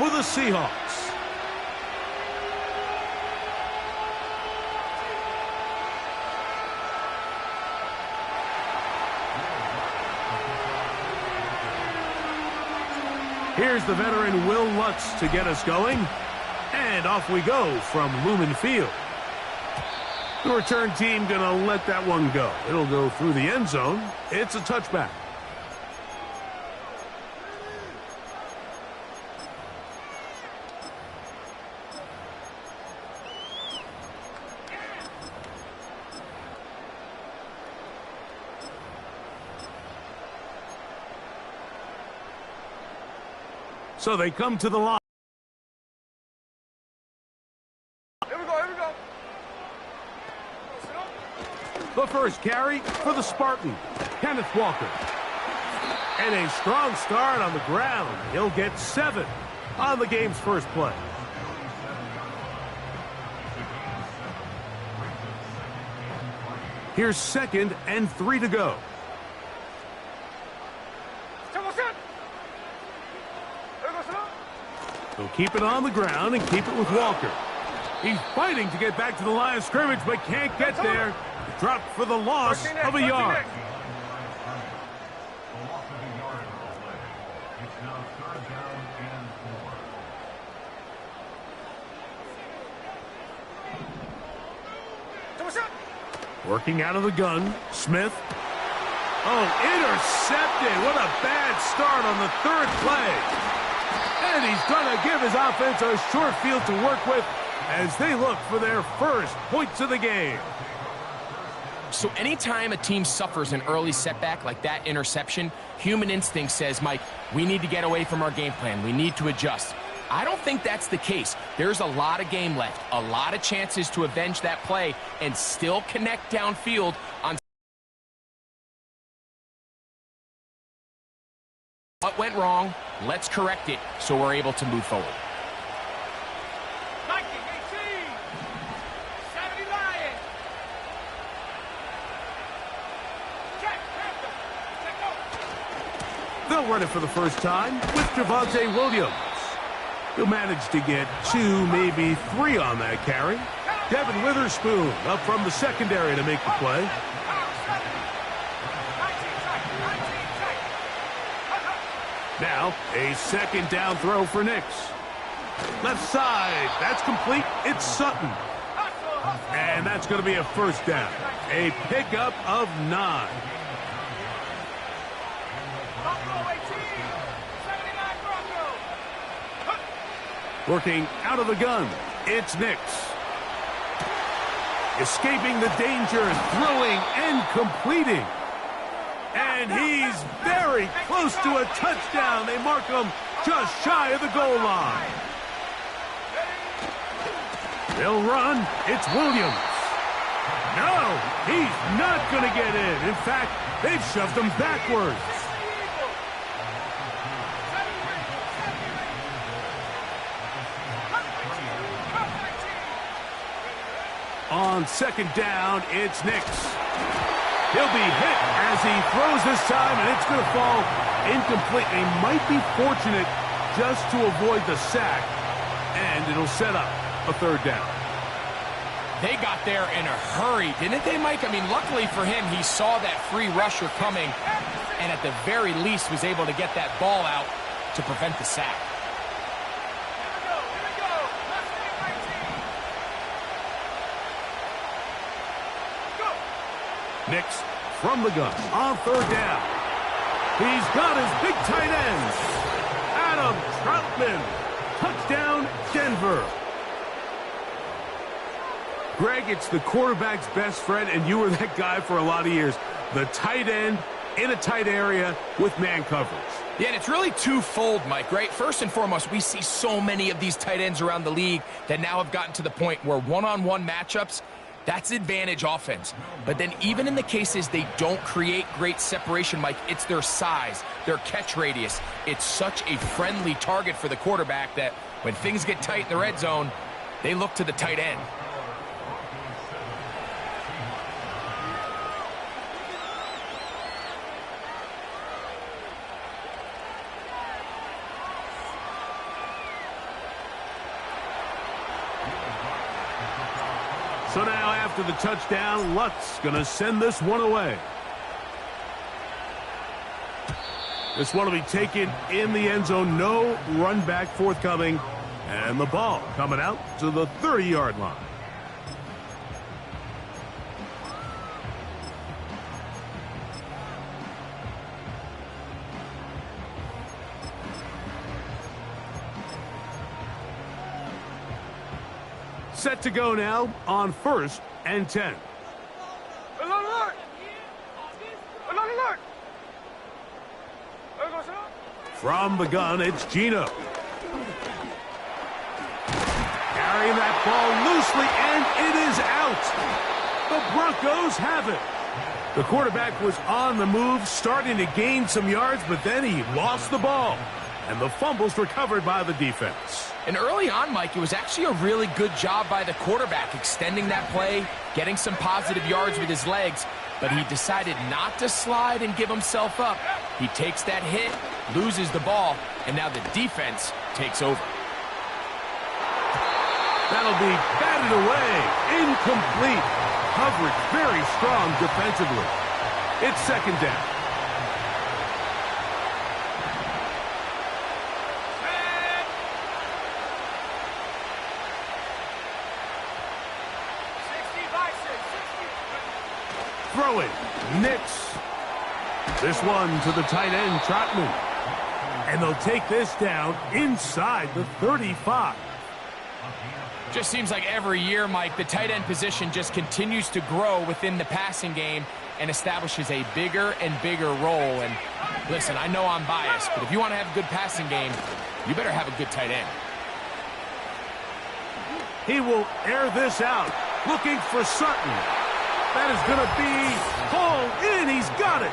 for the Seahawks. Here's the veteran Will Lutz to get us going. And off we go from Lumen Field. The return team going to let that one go. It'll go through the end zone. It's a touchback. So they come to the line. Here we go. The first carry for the Spartan, Kenneth Walker. And a strong start on the ground. He'll get 7 on the game's first play. Here's 2nd and 3 to go. He'll keep it on the ground and keep it with Walker. He's fighting to get back to the line of scrimmage, but can't get there. Dropped for the loss of a yard. Working out of the gun, Smith. Oh, intercepted. What a bad start on the 3rd play. And he's going to give his offense a short field to work with as they look for their first points of the game. So anytime a team suffers an early setback like that interception, human instinct says, Mike, we need to get away from our game plan. We need to adjust. I don't think that's the case. There's a lot of game left, a lot of chances to avenge that play and still connect downfield on what went wrong. Let's correct it so we're able to move forward. They'll run it for the first time with Javonte Williams. He'll manage to get 2, maybe 3 on that carry. Devin Witherspoon up from the secondary to make the play. Now, a 2nd down throw for Nix. Left side, that's complete. It's Sutton. And that's going to be a 1st down. A pickup of 9. Working out of the gun, it's Nix. Escaping the danger, throwing and completing. And he's very close to a touchdown. They mark him just shy of the goal line. They'll run. It's Williams. No, he's not going to get in. In fact, they've shoved him backwards. On 2nd down, it's Nix. He'll be hit as he throws this time, and it's going to fall incomplete. They might be fortunate just to avoid the sack, and it'll set up a 3rd down. They got there in a hurry, didn't they, Mike? I mean, luckily for him, he saw that free rusher coming, and at the very least was able to get that ball out to prevent the sack. Nix from the gun on 3rd down. He's got his big tight end, Adam Troutman. Touchdown, Denver. Greg, it's the quarterback's best friend, and you were that guy for a lot of years. The tight end in a tight area with man coverage. Yeah, and it's really twofold, Mike, right? First and foremost, we see so many of these tight ends around the league that now have gotten to the point where one-on-one matchups, that's advantage offense. But then even in the cases they don't create great separation, Mike, it's their size, their catch radius. It's such a friendly target for the quarterback that when things get tight in the red zone, they look to the tight end. So now after the touchdown, Lutz going to send this one away. This one will be taken in the end zone. No run back forthcoming. And the ball coming out to the 30-yard line. Set to go now on 1st and 10. Alert! Alert! From the gun, it's Gino. Carrying that ball loosely, and it is out. The Broncos have it. The quarterback was on the move, starting to gain some yards, but then he lost the ball. And the fumble's recovered by the defense. And early on, Mike, it was actually a really good job by the quarterback extending that play, getting some positive yards with his legs, but he decided not to slide and give himself up. He takes that hit, loses the ball, and now the defense takes over. That'll be batted away. Incomplete. Coverage very strong defensively. It's 2nd down. Throw it. Nix. This one to the tight end, Trotman. And they'll take this down inside the 35. Just seems like every year, Mike, the tight end position just continues to grow within the passing game and establishes a bigger and bigger role. And listen, I know I'm biased, but if you want to have a good passing game, you better have a good tight end. He will air this out, looking for Sutton. That is going to be hauled in. He's got it.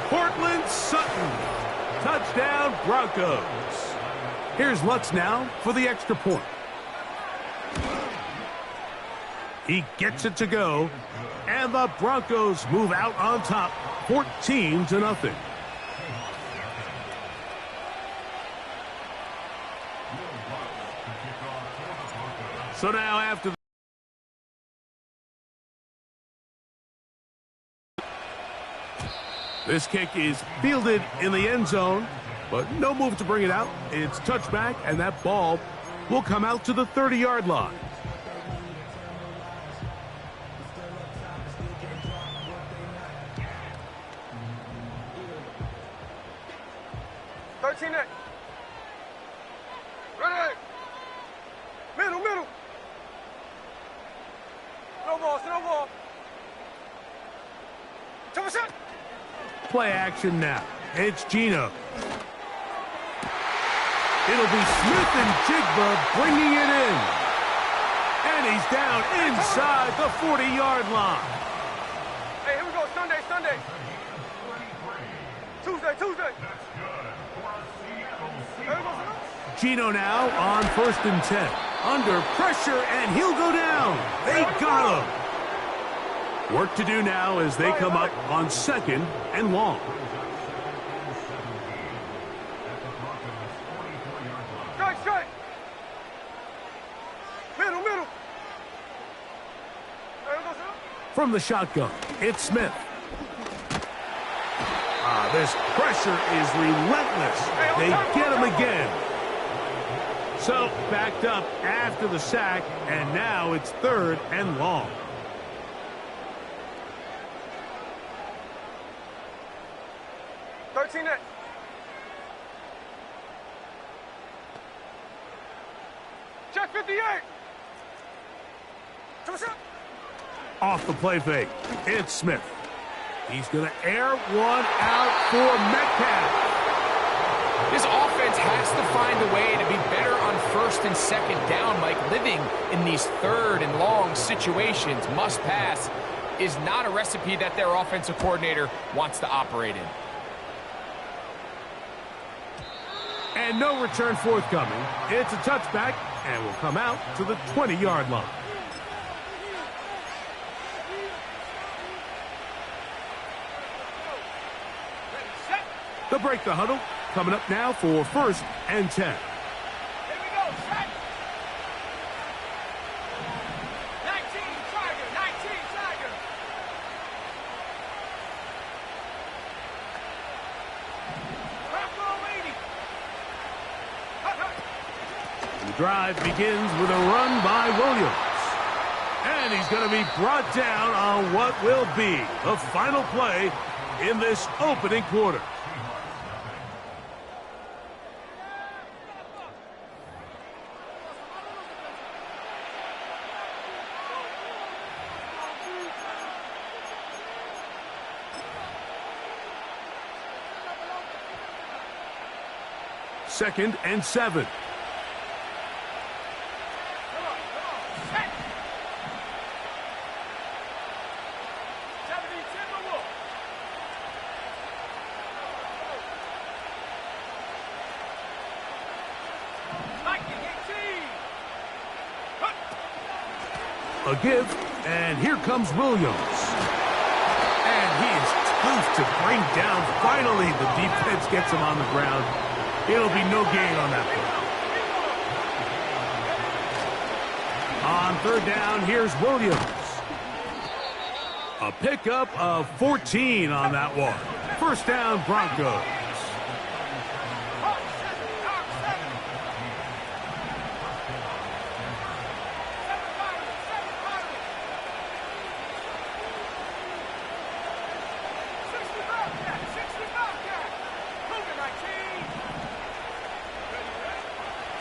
Cortland Sutton. Touchdown, Broncos. Here's Lutz now for the extra point. He gets it to go, and the Broncos move out on top, 14-0. So now after this kick is fielded in the end zone, but no move to bring it out. It's touchback, and that ball will come out to the 30-yard line. Ready. Middle. No ball. Play action now. It's Gino. It'll be Smith and Jigba bringing it in. And he's down inside the 40-yard line. Hey, here we go. Sunday. Tuesday. Gino now on 1st and 10. Under pressure, and he'll go down. They got him. Work to do now as they come up on 2nd and long. Straight. Middle. From the shotgun, it's Smith. This pressure is relentless. They get him again. So, backed up after the sack, and now it's 3rd and long. Check 58. Off the play fake, it's Smith. He's going to air one out for Metcalf. This offense has to find a way to be better on 1st and 2nd down, Mike. Living in these 3rd and long situations, must pass, is not a recipe that their offensive coordinator wants to operate in. And no return forthcoming. It's a touchback, and will come out to the 20-yard line. They'll break the huddle. Coming up now for 1st and 10. Here we go. Set. 19, try The drive begins with a run by Williams. And he's going to be brought down on what will be the final play in this opening quarter. Second and 7. A give, and here comes Williams. And he is tough to bring down. Finally, the defense gets him on the ground. It'll be no gain on that play. On third down, here's Williams. A pickup of 14 on that one. First down, Broncos.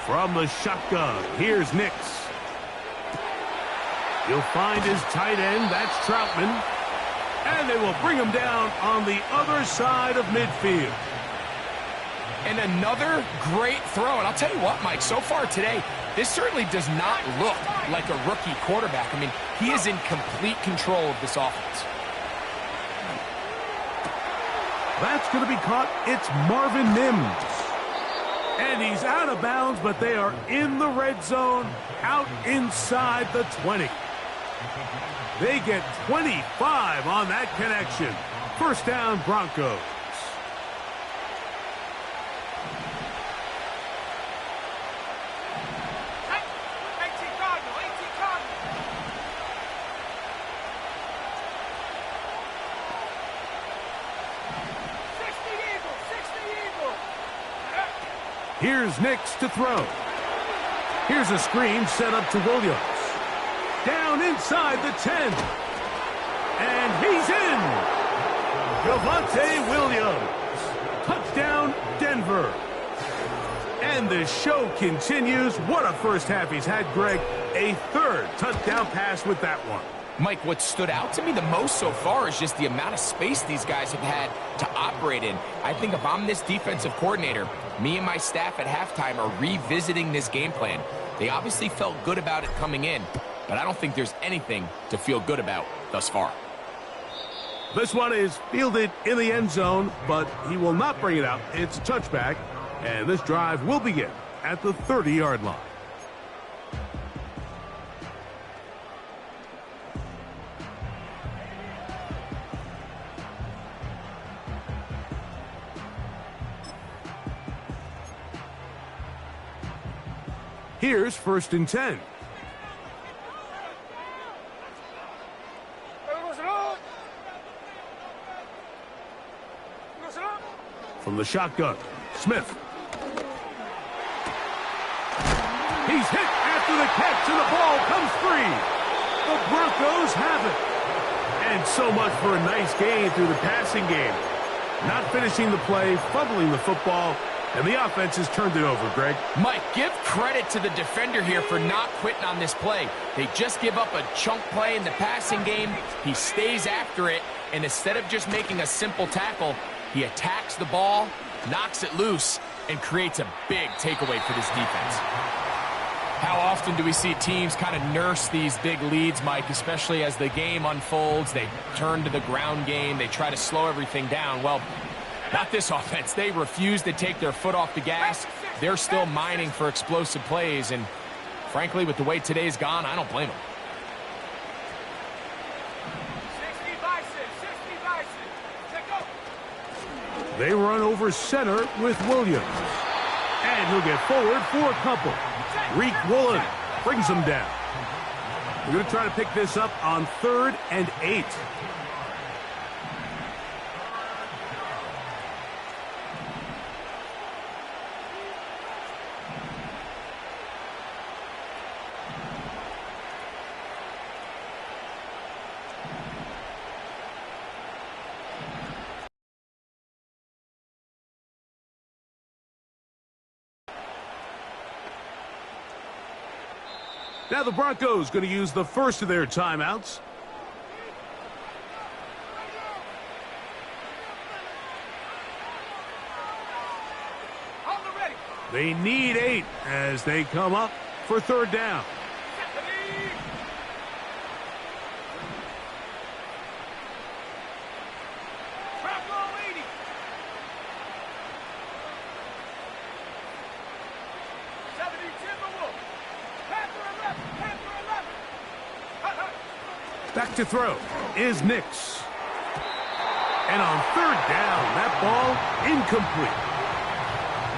From the shotgun, here's Nix. He'll find his tight end, that's Troutman. And they will bring him down on the other side of midfield. And another great throw. And I'll tell you what, Mike, so far today, this certainly does not look like a rookie quarterback. I mean, he is in complete control of this offense. That's going to be caught. It's Marvin Mims. And he's out of bounds, but they are in the red zone, out inside the 20. They get 25 on that connection. First down, Broncos. Here's Nix to throw. Here's a screen set up to Williams. Down inside the 10. And he's in. Javonte Williams. Touchdown, Denver. And the show continues. What a first half he's had, Greg. A third touchdown pass with that one. Mike, what stood out to me the most so far is just the amount of space these guys have had to operate in. I think if I'm this defensive coordinator, me and my staff at halftime are revisiting this game plan. They obviously felt good about it coming in, but I don't think there's anything to feel good about thus far. This one is fielded in the end zone, but he will not bring it out. It's a touchback, and this drive will begin at the 30-yard line. Here's first and 10. From the shotgun, Smith. He's hit after the catch, and the ball comes free. The Broncos have it. And so much for a nice gain through the passing game. Not finishing the play, fumbling the football, and the offense has turned it over, Greg. Mike, give credit to the defender here for not quitting on this play. They just give up a chunk play in the passing game. He stays after it, and instead of just making a simple tackle, he attacks the ball, knocks it loose, and creates a big takeaway for this defense. How often do we see teams kind of nurse these big leads, Mike, especially as the game unfolds? They turn to the ground game. They try to slow everything down. Well, not this offense. They refuse to take their foot off the gas. They're still mining for explosive plays, and frankly, with the way today's gone, I don't blame them. 60-by-6. They run over center with Williams. And he'll get forward for a couple. Reek Woolen brings him down. We're going to try to pick this up on 3rd and 8. Now the Broncos going to use the first of their timeouts. They need 8 as they come up for third down. Back to throw is Nix. And on third down, that ball incomplete.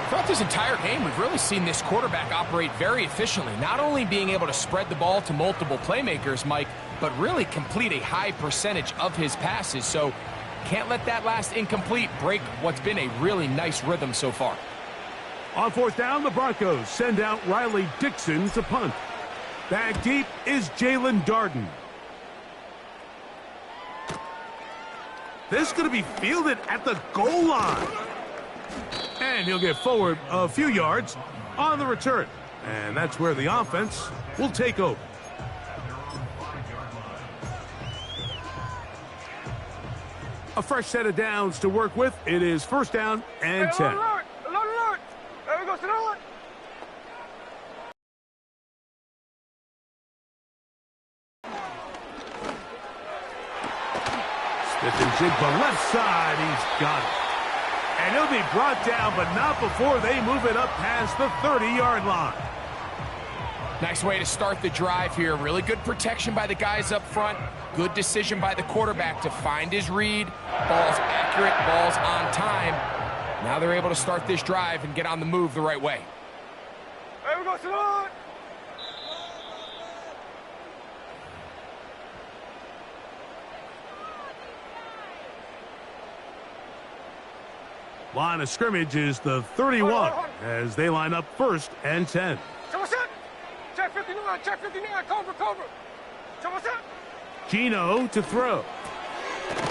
Throughout this entire game, we've really seen this quarterback operate very efficiently, not only being able to spread the ball to multiple playmakers, Mike, but really complete a high percentage of his passes. So can't let that last incomplete break what's been a really nice rhythm so far. On fourth down, the Broncos send out Riley Dixon to punt. Back deep is Jalen Darden. This is going to be fielded at the goal line. And he'll get forward a few yards on the return. And that's where the offense will take over. A fresh set of downs to work with. It is first down and 10. Alert! There we go, sit alert! Smith and Jigba left side. He's got it. And he'll be brought down, but not before they move it up past the 30-yard line. Nice way to start the drive here. Really good protection by the guys up front. Good decision by the quarterback to find his read. Ball's accurate, ball's on time. Now they're able to start this drive and get on the move the right way. There we go, sit alert! Line of scrimmage is the 31 as they line up first and 10. Check 59, check 59, cover. Gino to throw.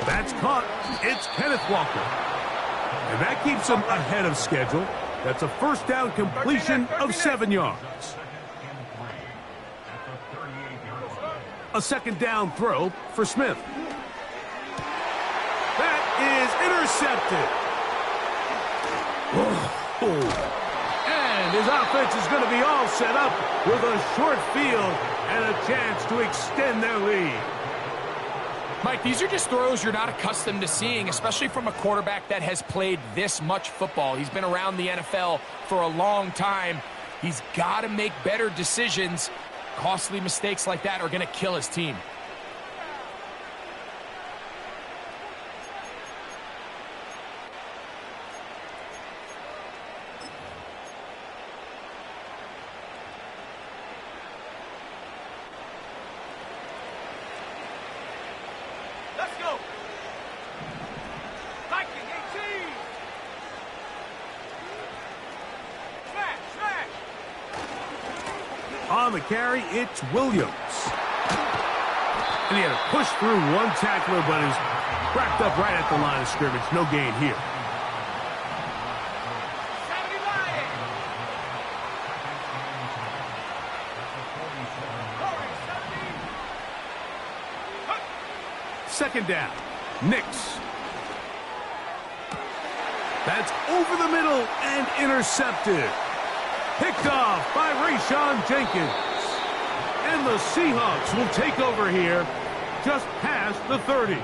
That's caught. It's Kenneth Walker. And that keeps him ahead of schedule. That's a first down completion of 7 yards. A second down throw for Smith. That is intercepted. And his offense is going to be all set up with a short field and a chance to extend their lead. Mike, these are just throws you're not accustomed to seeing, especially from a quarterback that has played this much football. He's been around the NFL for a long time. He's got to make better decisions. Costly mistakes like that are going to kill his team. On the carry, it's Williams. And he had to push through one tackler, but is wrapped up right at the line of scrimmage. No gain here. Second down. Nix. That's over the middle and intercepted. Picked off by Rayshon Jenkins. And the Seahawks will take over here just past the 30.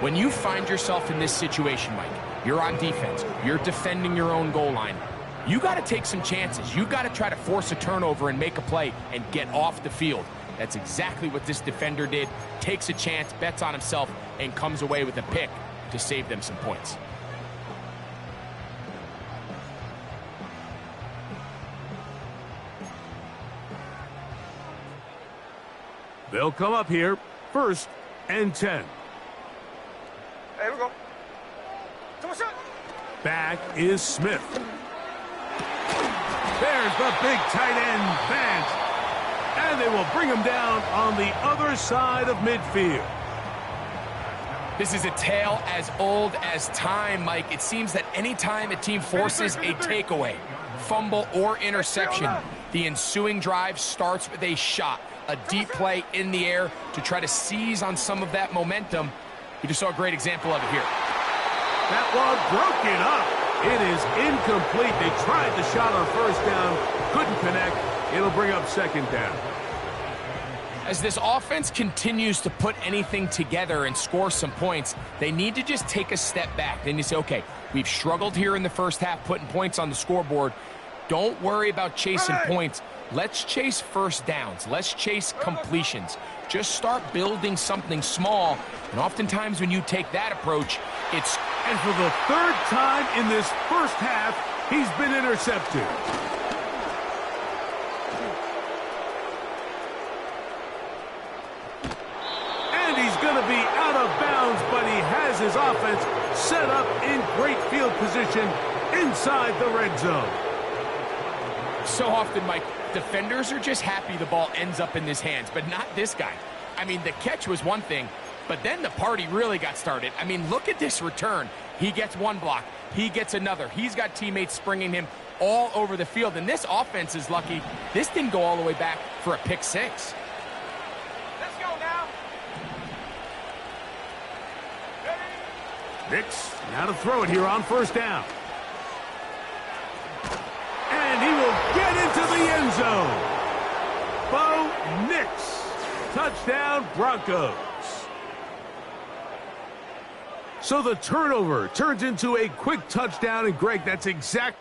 When you find yourself in this situation, Mike, you're on defense, you're defending your own goal line, you got to take some chances. You got to try to force a turnover and make a play and get off the field. That's exactly what this defender did. Takes a chance, bets on himself, and comes away with a pick to save them some points. They'll come up here, first and 10. There we go. Back is Smith. There's the big tight end, Vance. And they will bring him down on the other side of midfield. This is a tale as old as time, Mike. It seems that any time a team forces a takeaway, fumble, or interception, the ensuing drive starts with a shot, a deep play in the air to try to seize on some of that momentum. We just saw a great example of it here. That one broken up. It is incomplete. They tried the shot on first down, couldn't connect. It'll bring up second down. As this offense continues to put anything together and score some points, they need to just take a step back. Then you say, okay, we've struggled here in the first half putting points on the scoreboard. Don't worry about chasing points. Let's chase first downs. Let's chase completions. Just start building something small. And oftentimes when you take that approach, it's... And for the third time in this first half, he's been intercepted. And he's going to be out of bounds, but he has his offense set up in great field position inside the red zone. So often, Mike, defenders are just happy the ball ends up in his hands, but not this guy. I mean, the catch was one thing, but then the party really got started. I mean, look at this return. He gets one block. He gets another. He's got teammates springing him all over the field, and this offense is lucky. This didn't go all the way back for a pick six. Let's go now. Nix, now to throw it here on first down. And he will get into the end zone. Bo Nix. Touchdown, Broncos. So the turnover turns into a quick touchdown, and Greg, that's exact.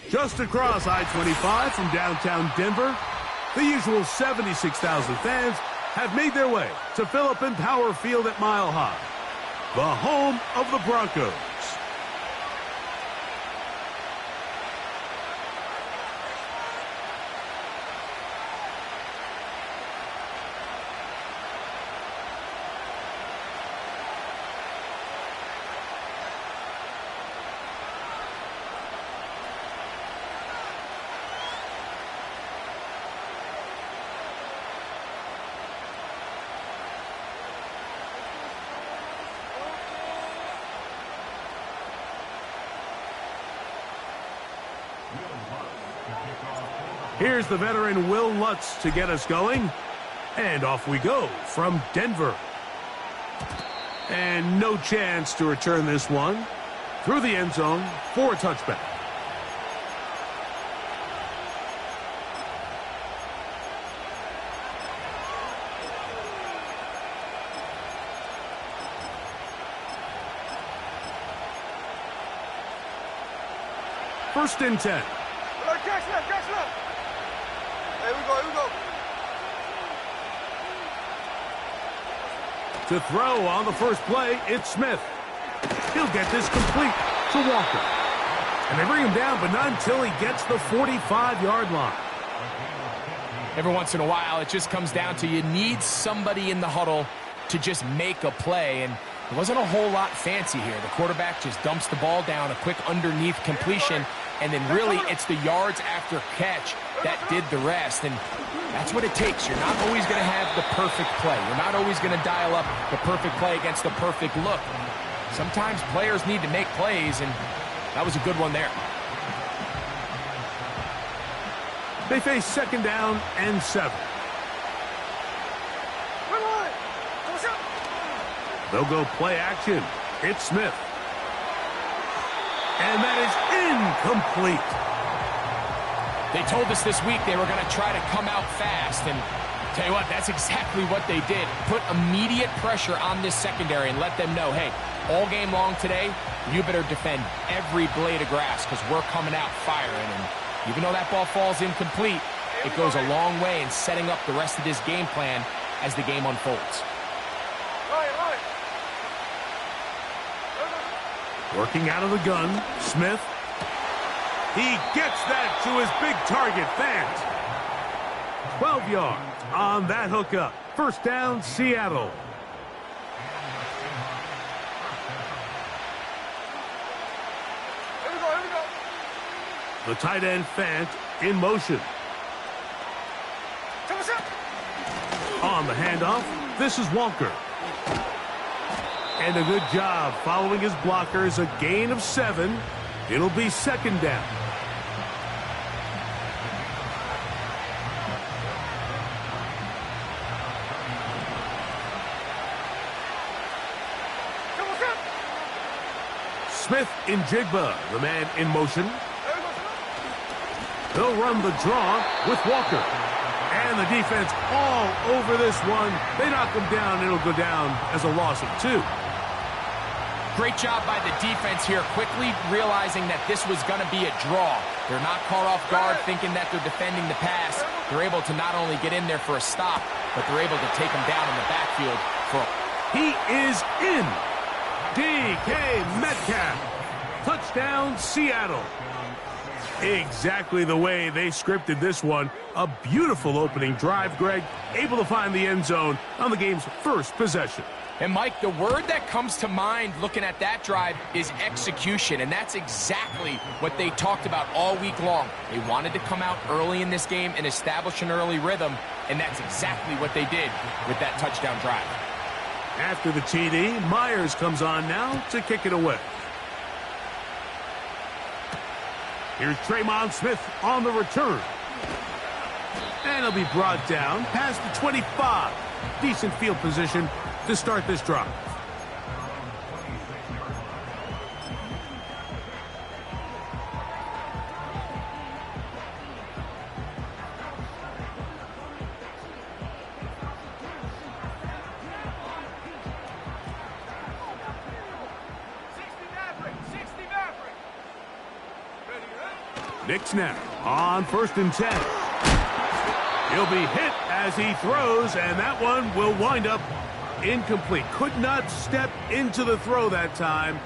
Just across I-25 from downtown Denver, the usual 76,000 fans have made their way to Phillips Power Field at Mile High, the home of the Broncos. Here's the veteran Will Lutz to get us going. And off we go from Denver. And no chance to return this one. Through the end zone for a touchback. First and 10. Catch left. Here we go. To throw on the first play, it's Smith. He'll get this complete to Walker. And they bring him down, but not until he gets the 45-yard line. Every once in a while, it just comes down to you need somebody in the huddle to just make a play. And it wasn't a whole lot fancy here. The quarterback just dumps the ball down, a quick underneath completion, and then really it's the yards after catch that did the rest. And that's what it takes. You're not always going to have the perfect play. You're not always going to dial up the perfect play against the perfect look. Sometimes players need to make plays, and that was a good one there. They face second down and 7. They'll go play action. It's Smith. And that is incomplete. They told us this week they were going to try to come out fast, and tell you what, that's exactly what they did. Put immediate pressure on this secondary and let them know, hey, all game long today, you better defend every blade of grass because we're coming out firing. And even though that ball falls incomplete, it goes a long way in setting up the rest of this game plan as the game unfolds. Working out of the gun, Smith. He gets that to his big target, Fant. 12 yards on that hookup. First down, Seattle. Here we go. The tight end, Fant, in motion. On the handoff, this is Walker. And a good job following his blockers, a gain of 7. It'll be second down. Smith in Jigba, the man in motion. They'll run the draw with Walker. And the defense all over this one. They knock him down. It'll go down as a loss of 2. Great job by the defense here, quickly realizing that this was going to be a draw. They're not caught off guard thinking that they're defending the pass. They're able to not only get in there for a stop, but they're able to take him down in the backfield for He is in. DK Metcalf. Touchdown, Seattle. Exactly the way they scripted this one. A beautiful opening drive, Greg. Able to find the end zone on the game's first possession. And, Mike, the word that comes to mind looking at that drive is execution, and that's exactly what they talked about all week long. They wanted to come out early in this game and establish an early rhythm, and that's exactly what they did with that touchdown drive. After the TD, Myers comes on now to kick it away. Here's Traymon Smith on the return. And he'll be brought down past the 25. Decent field position to start this drive. Nick snap on 1st and 10. He'll be hit as he throws, and that one will wind up incomplete. Could not step into the throw that time.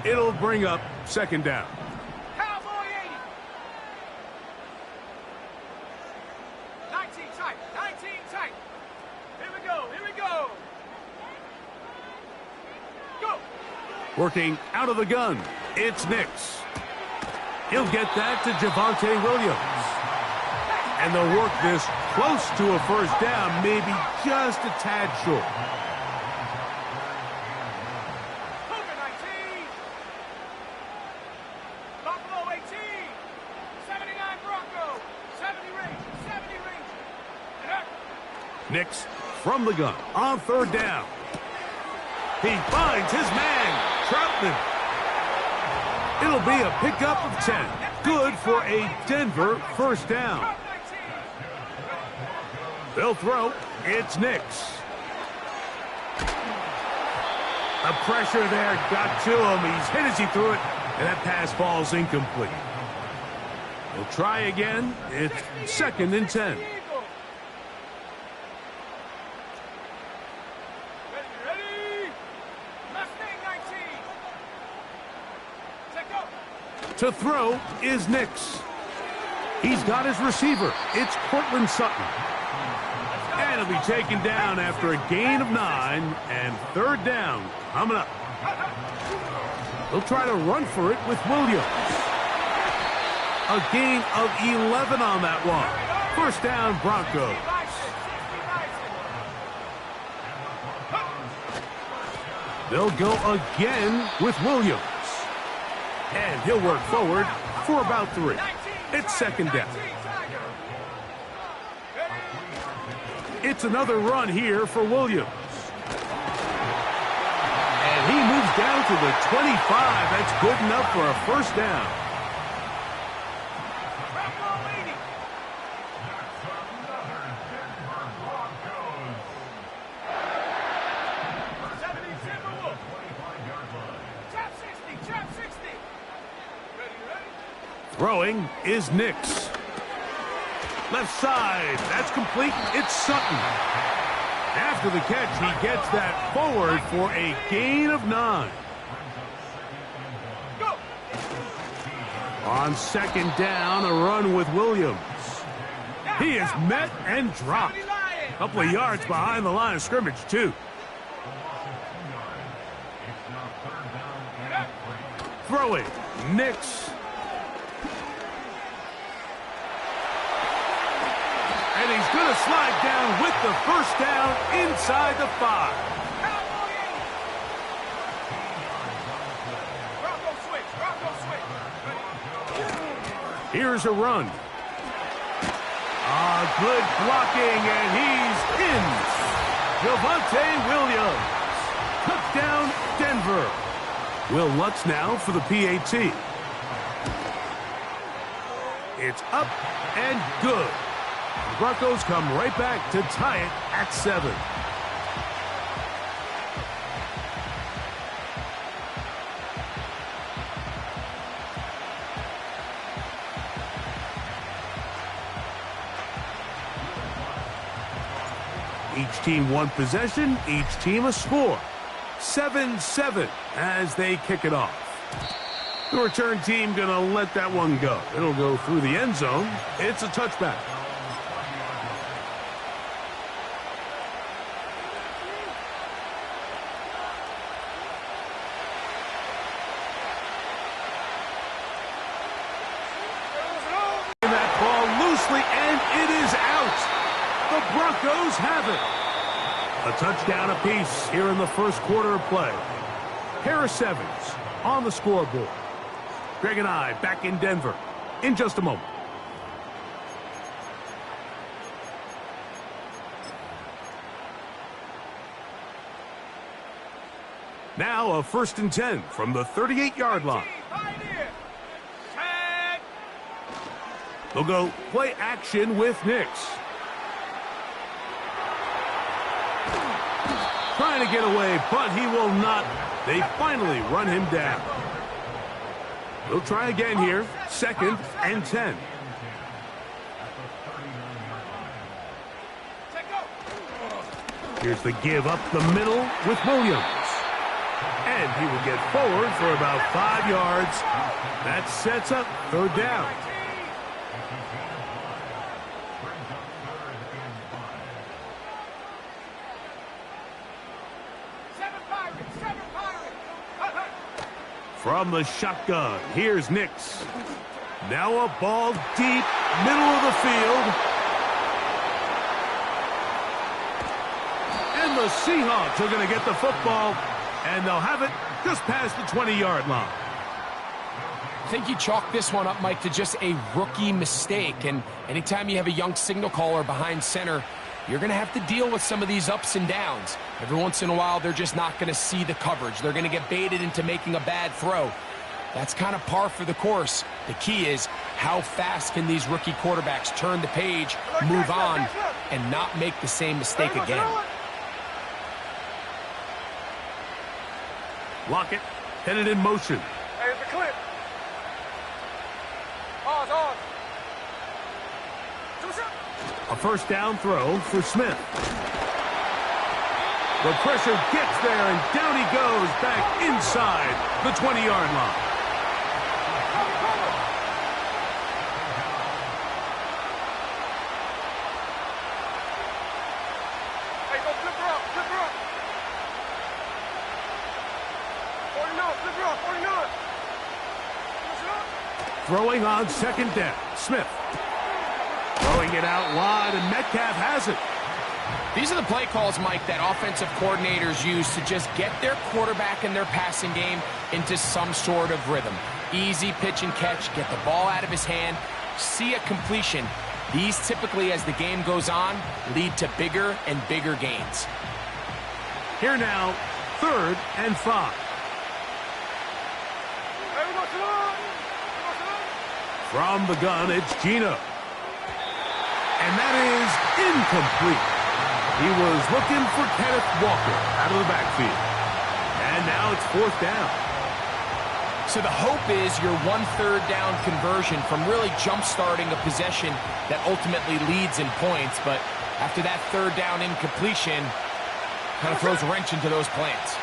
It'll bring up second down. Cowboy 80. 19 tight. 19 tight. Here we go. Go. Working out of the gun, it's Nix. He'll get that to Javonte Williams. And they'll work this close to a first down, maybe just a tad short. Cougar 19. Buffalo 18. 79 Bronco. 70 Ray. Nix from the gun on third down. He finds his man, Troutman. It'll be a pickup of 10. Good for a Denver first down. They'll throw. It's Nix. The pressure there got to him. He's hit as he threw it, and that pass falls incomplete. He'll try again. It's 2nd and 10. To throw is Nix. He's got his receiver. It's Cortland Sutton. And he'll be taken down after a gain of 9 and third down coming up. He'll try to run for it with Williams. A gain of 11 on that one. First down, Broncos. They'll go again with Williams. And he'll work forward for about 3. It's 2nd down. It's another run here for Williams. And he moves down to the 25. That's good enough for a first down. Throwing is Nix. Left side. That's complete. It's Sutton. After the catch, he gets that forward for a gain of 9. On 2nd down, a run with Williams. He is met and dropped. A couple of yards behind the line of scrimmage, too. Throwing. Nix. And he's going to slide down with the first down inside the 5. Here's a run. Good blocking, and he's in. Javonte Williams. Touchdown, Denver. Will Lutz now for the PAT. It's up and good. The Broncos come right back to tie it at 7. Each team one possession, each team a score. 7-7 as they kick it off. The return team going to let that one go. It'll go through the end zone. It's a touchback. That ball loosely, and it is out. The Broncos have it. A touchdown apiece here in the first quarter of play. Harris Evans on the scoreboard. Greg and I back in Denver in just a moment. Now a 1st and 10 from the 38-yard line. They'll go play action with Nix. Trying to get away, but he will not. They finally run him down. They'll try again here. 2nd and 10. Here's the give up the middle with Williams. And he will get forward for about 5 yards. That sets up 3rd down. From the shotgun, here's Nix. Now a ball deep, middle of the field. And the Seahawks are going to get the football, and they'll have it just past the 20-yard line. I think you chalk this one up, Mike, to just a rookie mistake. And anytime you have a young signal caller behind center, you're going to have to deal with some of these ups and downs. Every once in a while, they're just not going to see the coverage. They're going to get baited into making a bad throw. That's kind of par for the course. The key is how fast can these rookie quarterbacks turn the page, move on, and not make the same mistake again. Lockett headed in motion. Hey, it's a clip. Pause. A first down throw for Smith. The pressure gets there, and down he goes back inside the 20-yard line. Hey, go flip her up. 49, flip her up, 49. Throwing on second down. Smith. Throwing it out wide, and Metcalf has it. These are the play calls, Mike, that offensive coordinators use to just get their quarterback and their passing game into some sort of rhythm. Easy pitch and catch, get the ball out of his hand, see a completion. These typically, as the game goes on, lead to bigger and bigger gains. Here now, 3rd and 5. Hey, we go to the From the gun, it's Geno. And that is incomplete. He was looking for Kenneth Walker out of the backfield. And now it's 4th down. So the hope is your 1/3 down conversion from really jump-starting a possession that ultimately leads in points. But after that 3rd down incompletion, kind of throws a wrench into those plans.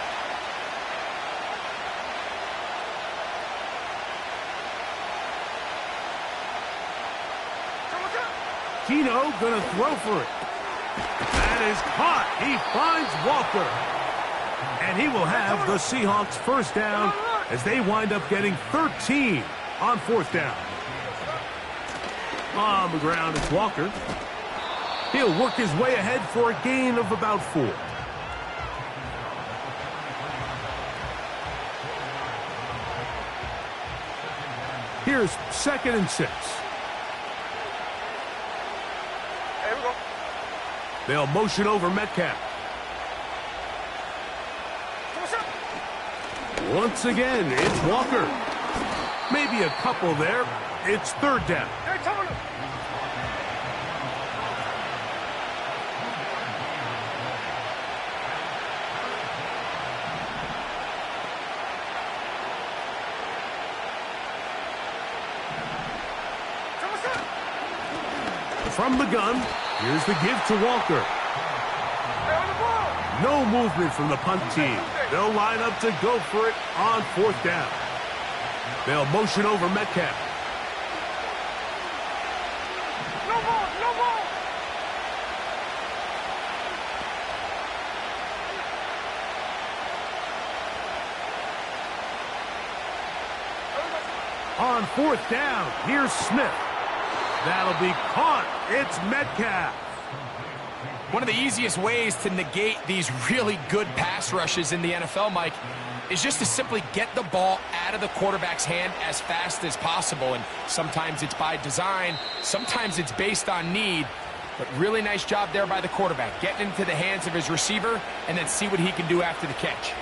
Geno gonna throw for it. That is caught. He finds Walker. And he will have the Seahawks first down as they wind up getting 13 on 4th down. On the ground, it's Walker. He'll work his way ahead for a gain of about 4. Here's 2nd and 6. Hey, we go. They'll motion over Metcalf. Once again, it's Walker. Maybe a couple there. It's 3rd down. Hey, Tony. From the gun, here's the give to Walker. Hey, on the ball. No movement from the punt team. They'll line up to go for it on 4th down. They'll motion over Metcalf. No ball. On 4th down, here's Smith. That'll be caught. It's Metcalf. One of the easiest ways to negate these really good pass rushes in the NFL, Mike, is just to simply get the ball out of the quarterback's hand as fast as possible. And sometimes it's by design, sometimes it's based on need. But really nice job there by the quarterback, getting into the hands of his receiver and then see what he can do after the catch.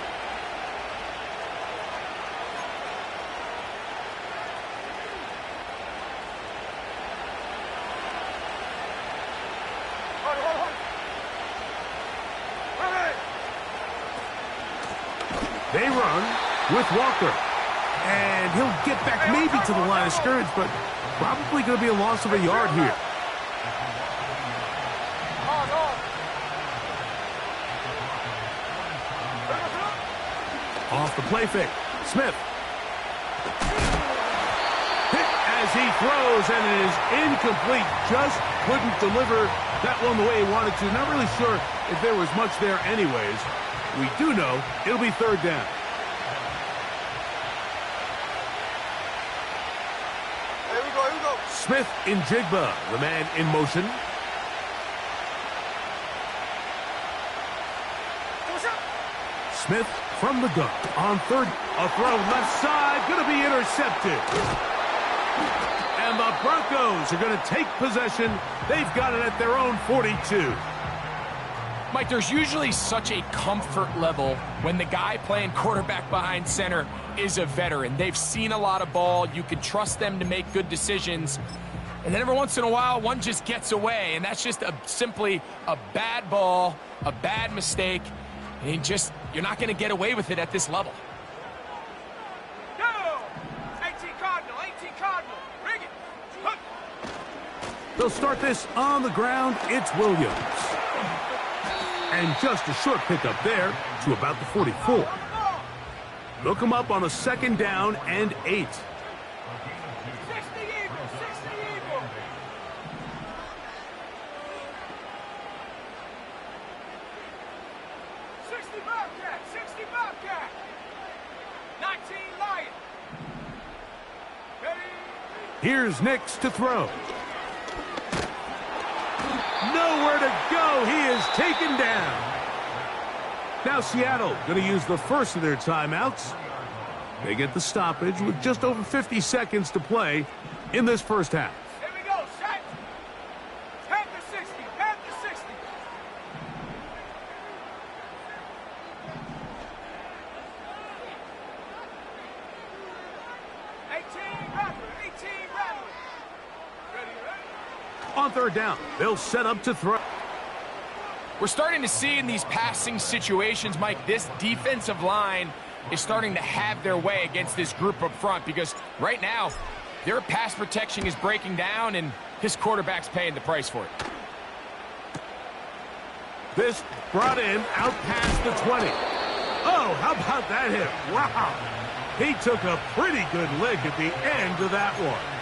They run with Walker. And he'll get back maybe to the line of scrimmage, but probably going to be a loss of a yard here. Off the play fake. Smith. Hit as he throws, and it is incomplete. Just couldn't deliver that one the way he wanted to. Not really sure if there was much there anyways. We do know it'll be 3rd down. Here we go. Smith in Jigba, the man in motion. Smith from the gun on 3rd. A throw left side, going to be intercepted. And the Broncos are going to take possession. They've got it at their own 42. Mike, there's usually such a comfort level when the guy playing quarterback behind center is a veteran. They've seen a lot of ball. You can trust them to make good decisions. And then every once in a while, one just gets away, and that's just simply a bad ball, a bad mistake, and you're not going to get away with it at this level. Go! 18 Cardinal, 18 Cardinal. Rig it. Hook. They'll start this on the ground. It's Williams. And just a short pickup there to about the 44. Look him up on a 2nd down and 8. 60 Eagle, 60 Eagle. 60 Bobcat, 60 Bobcat. 19 Lion. Ready? Here's Nix to throw. Nowhere to go. He is taken down. Now Seattle going to use the first of their timeouts. They get the stoppage with just over 50 seconds to play in this first half. Here we go, set. Head to 60, head to 60. On 3rd down, they'll set up to throw. We're starting to see in these passing situations, Mike, this defensive line is starting to have their way against this group up front because right now, their pass protection is breaking down and his quarterback's paying the price for it. This brought in out past the 20. Oh, how about that hit? Wow. He took a pretty good lick at the end of that one.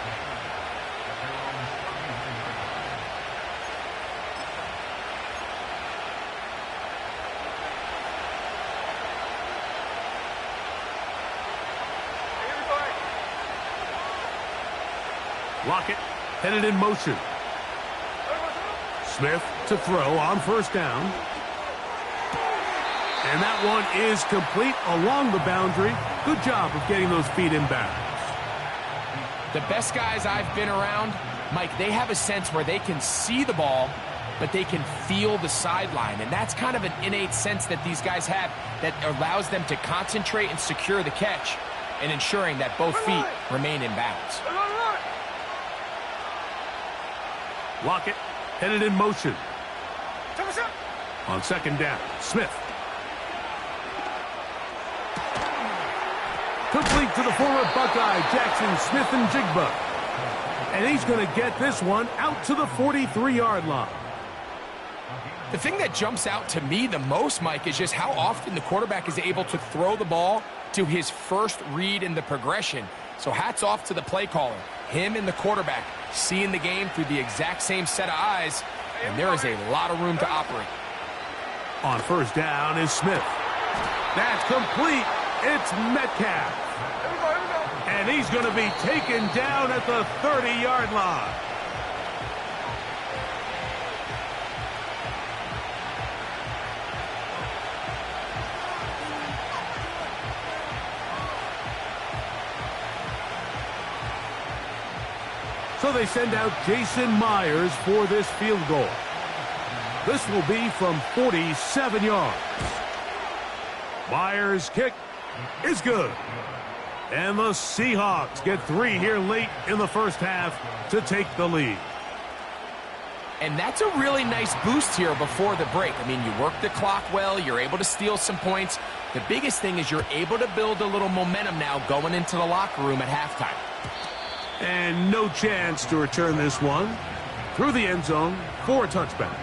Lockett headed in motion. Smith to throw on 1st down. And that one is complete along the boundary. Good job of getting those feet in bounds. The best guys I've been around, Mike, they have a sense where they can see the ball, but they can feel the sideline. And that's kind of an innate sense that these guys have that allows them to concentrate and secure the catch and ensuring that both feet remain in bounds. Lockett headed in motion. On 2nd down, Smith. Complete to the former Buckeye, Jackson Smith and Jigba. And he's going to get this one out to the 43-yard line. The thing that jumps out to me the most, Mike, is just how often the quarterback is able to throw the ball to his first read in the progression. So hats off to the play caller. Him and the quarterback seeing the game through the exact same set of eyes, and there is a lot of room to operate. On 1st down is Smith. That's complete. It's Metcalf. And he's going to be taken down at the 30-yard line. So they send out Jason Myers for this field goal. This will be from 47 yards. Myers' kick is good. And the Seahawks get 3 here late in the first half to take the lead. And that's a really nice boost here before the break. I mean, you work the clock well. You're able to steal some points. The biggest thing is you're able to build a little momentum now going into the locker room at halftime. And no chance to return this one through the end zone for a touchback.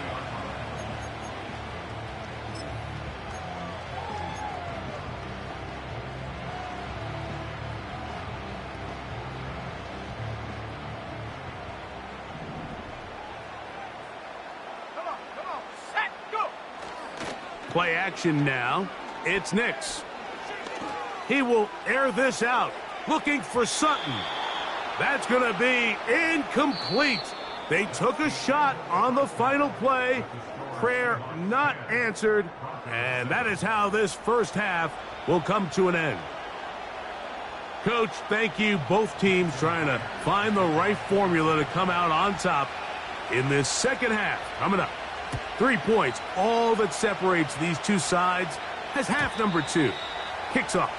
Come on, set, go. Play action now. It's Nix. He will air this out, looking for Sutton. That's going to be incomplete. They took a shot on the final play. Prayer not answered. And that is how this first half will come to an end. Coach, thank you. Both teams trying to find the right formula to come out on top in this second half. Coming up. 3 points, all that separates these two sides, as half number 2 kicks off.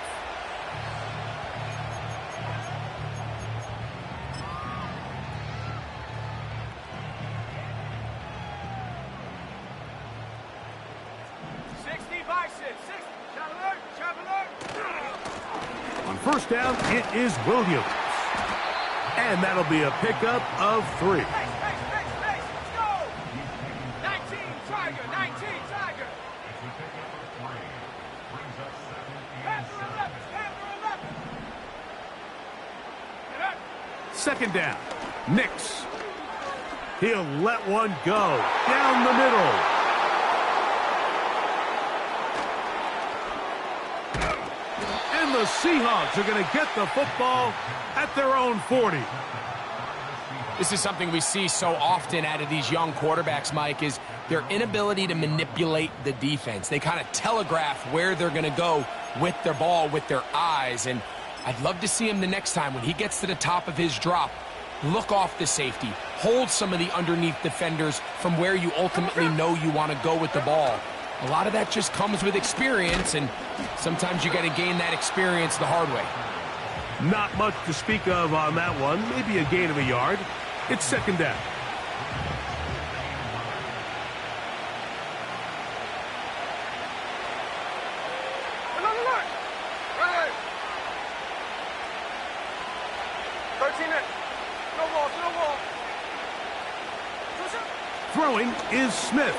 On first down, it is Williams. And that'll be a pickup of 3. Let's go! 19, Tiger, 19, Tiger. Panther 11, Panther 11. Second down, Nix. He'll let one go down the middle. And the Seahawks are going to get the football at their own 40. This is something we see so often out of these young quarterbacks, Mike, is their inability to manipulate the defense. They kind of telegraph where they're going to go with their ball, with their eyes. And I'd love to see him the next time when he gets to the top of his drop. Look off the safety. Hold some of the underneath defenders from where you ultimately know you want to go with the ball. A lot of that just comes with experience, and sometimes you got to gain that experience the hard way. Not much to speak of on that one. Maybe a gain of a yard. It's second down. Alert! Right. 13 minutes. No ball, no ball. Throwing is Smith.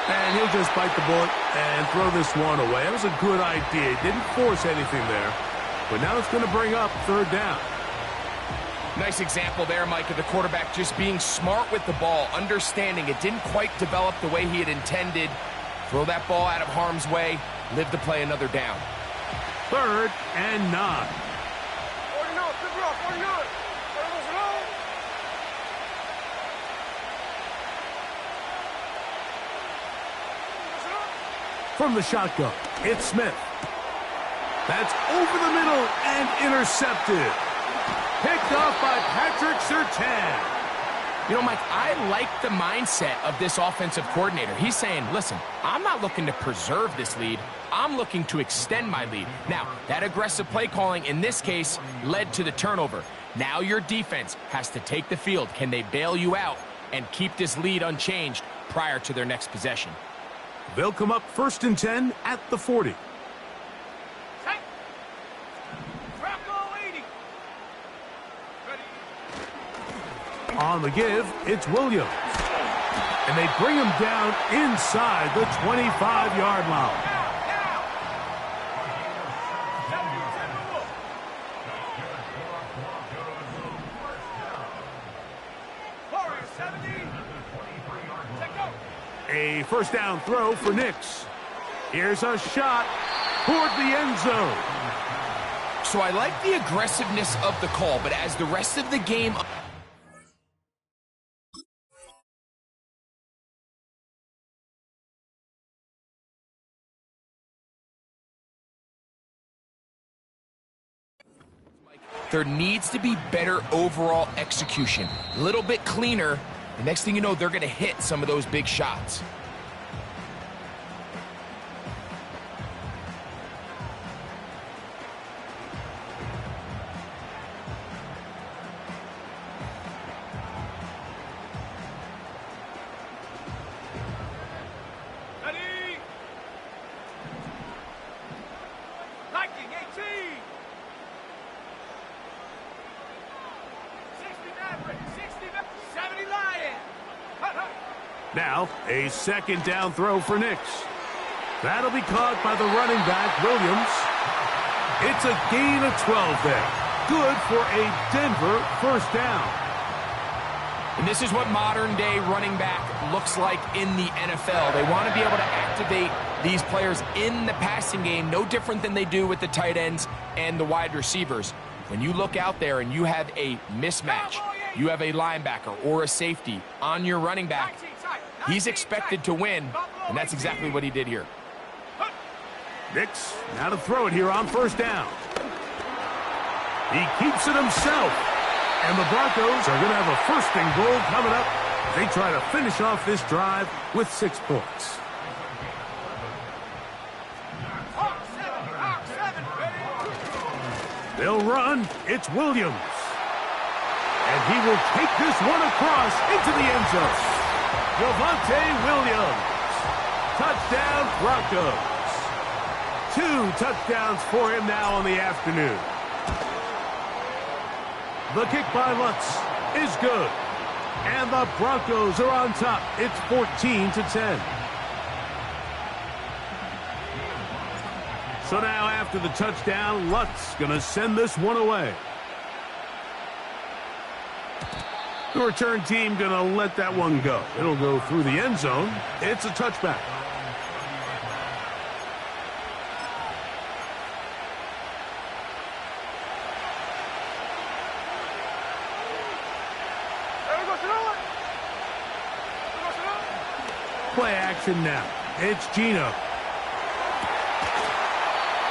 And he'll just bite the bullet and throw this one away. That was a good idea. He didn't force anything there. But now it's going to bring up third down. Nice example there, Mike, of the quarterback just being smart with the ball, understanding it didn't quite develop the way he had intended. Throw that ball out of harm's way, live to play another down. Third and 9. 49, good rock, 49. From the shotgun, it's Smith. That's over the middle and intercepted. Picked off by Patrick Surtain. You know, Mike, I like the mindset of this offensive coordinator. He's saying, listen, I'm not looking to preserve this lead. I'm looking to extend my lead. Now, that aggressive play calling in this case led to the turnover. Now your defense has to take the field. Can they bail you out and keep this lead unchanged prior to their next possession? They'll come up first and 10 at the 40. On the give, it's Williams. And they bring him down inside the 25-yard line. A first down throw for Nix. Here's a shot toward the end zone. So I like the aggressiveness of the call, but as the rest of the game... There needs to be better overall execution. A little bit cleaner. The next thing you know, they're going to hit some of those big shots. Ready? Lightning 18. 70 Lion. Now, a second down throw for Nix. That'll be caught by the running back, Williams. It's a gain of 12 there. Good for a Denver first down. And this is what modern-day running back looks like in the NFL. They want to be able to activate these players in the passing game, no different than they do with the tight ends and the wide receivers. When you look out there and you have a mismatch, you have a linebacker or a safety on your running back, he's expected to win, and that's exactly what he did here. Nix, now to throw it here on first down. He keeps it himself, And the Broncos are going to have a 1st and goal coming up. They try to finish off this drive with 6 points. They'll run. It's Williams. And he will take this one across into the end zone. Javonte Williams. Touchdown, Broncos. 2 touchdowns for him now on the afternoon. The kick by Lutz is good. And the Broncos are on top. It's 14-10. So now after the touchdown, Lutz going to send this one away. The return team going to let that one go. It'll go through the end zone. It's a touchback. Play action now. It's Geno.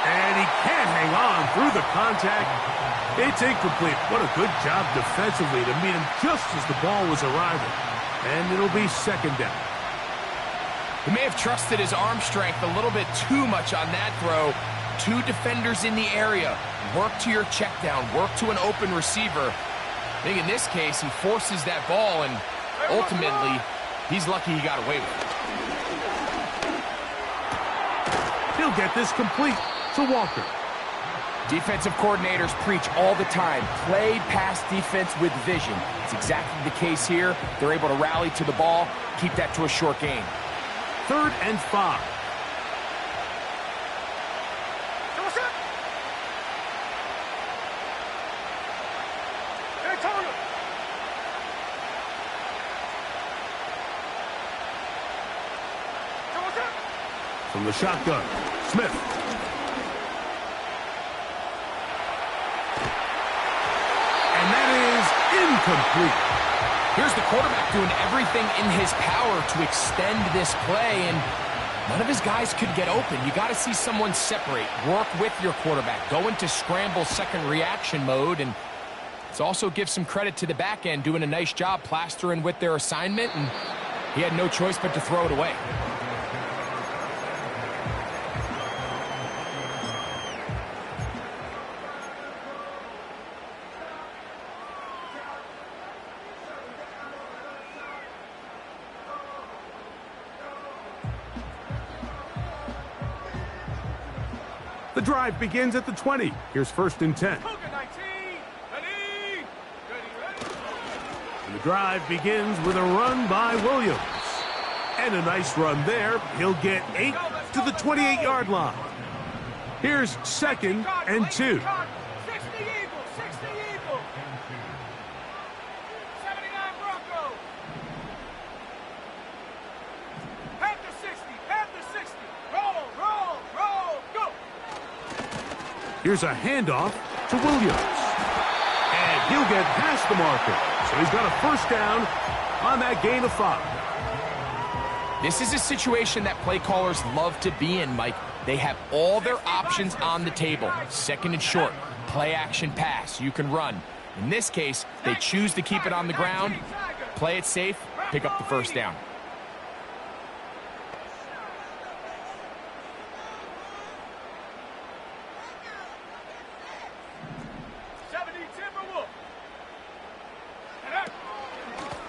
And he can't hang on through the contact. It's incomplete. What a good job defensively to meet him just as the ball was arriving. And it'll be 2nd down. He may have trusted his arm strength a little bit too much on that throw. 2 defenders in the area. Work to your check down. Work to an open receiver. I think in this case, he forces that ball, and ultimately, he's lucky he got away with it. He'll get this complete to Walker. Defensive coordinators preach all the time, play pass defense with vision. It's exactly the case here. They're able to rally to the ball, keep that to a short gain. 3rd and 5. From the shotgun, Smith. And that is incomplete. Here's the quarterback doing everything in his power to extend this play, and none of his guys could get open. You got to see someone separate, work with your quarterback, go into scramble second reaction mode, and it's also give some credit to the back end doing a nice job plastering with their assignment, and he had no choice but to throw it away. The drive begins at the 20. Here's 1st and 10. And the drive begins with a run by Williams. And a nice run there. He'll get 8 to the 28-yard line. Here's 2nd and 2. Here's a handoff to Williams. And he'll get past the marker. So he's got a 1st down on that gain of 5. This is a situation that play callers love to be in, Mike. They have all their options on the table. 2nd and short, play action pass. You can run. In this case, they choose to keep it on the ground, play it safe, pick up the 1st down.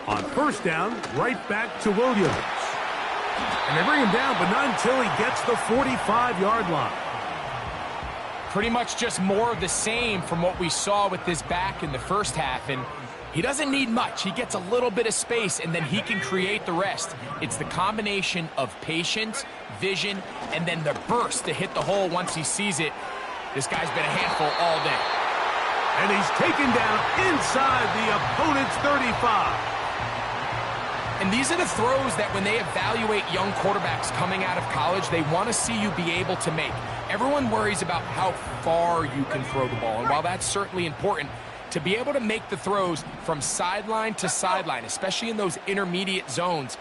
On 1st down, right back to Williams. And they bring him down, but not until he gets the 45-yard line. Pretty much just more of the same from what we saw with this back in the 1st half. And he doesn't need much. He gets a little bit of space, and then he can create the rest. It's the combination of patience, vision, and then the burst to hit the hole once he sees it. This guy's been a handful all day. And he's taken down inside the opponent's 35. And these are the throws that when they evaluate young quarterbacks coming out of college, they want to see you be able to make. Everyone worries about how far you can throw the ball. And while that's certainly important, to be able to make the throws from sideline to sideline, especially in those intermediate zones,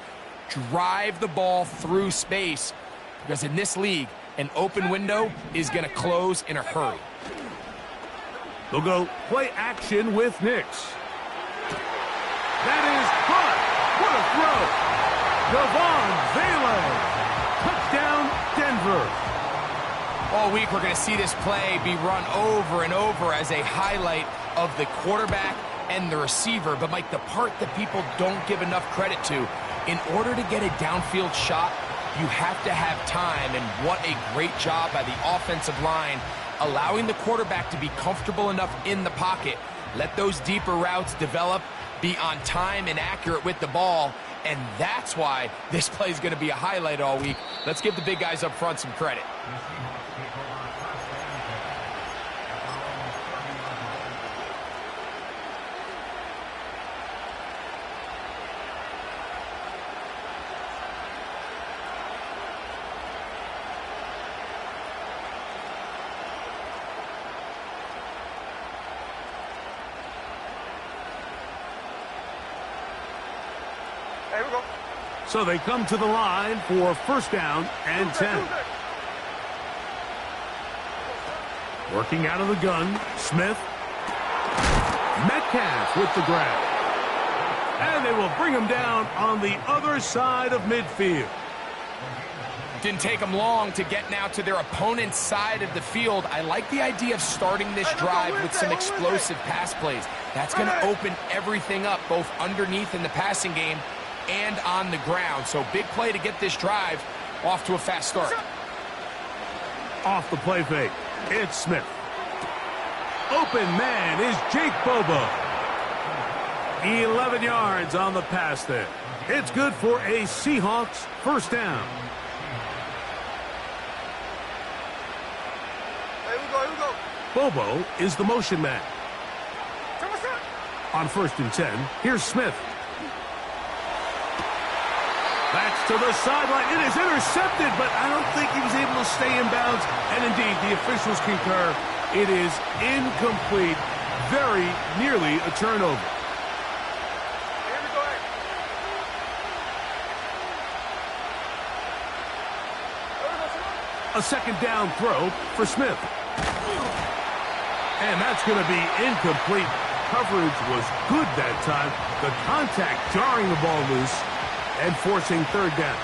drive the ball through space. Because in this league, an open window is going to close in a hurry. They'll go play action with Nix. That is caught. What a throw. Devon Vele. Touchdown, Denver. All week we're going to see this play be run over and over as a highlight of the quarterback and the receiver. But, Mike, the part that people don't give enough credit to, in order to get a downfield shot, you have to have time. And what a great job by the offensive line, allowing the quarterback to be comfortable enough in the pocket. Let those deeper routes develop, be on time and accurate with the ball. And that's why this play is going to be a highlight all week. Let's give the big guys up front some credit. So they come to the line for first down and 10. Working out of the gun, Smith. Metcalf with the grab. And they will bring him down on the other side of midfield. Didn't take them long to get now to their opponent's side of the field. I like the idea of starting this drive with some explosive pass plays. That's going to open everything up, both underneath in the passing game and on the ground. So big play to get this drive off to a fast start. Off the play fake, it's Smith. Open man is Jake Bobo. 11 yards on the pass there. It's good for a Seahawks first down. Here we go. Bobo is the motion man. On first and 10, here's Smith. That's to the sideline. It is intercepted, but I don't think he was able to stay in bounds. And indeed, the officials concur. It is incomplete. Very nearly a turnover. Here we go. A second down throw for Smith. And that's going to be incomplete. Coverage was good that time. The contact jarring the ball loose and forcing third down.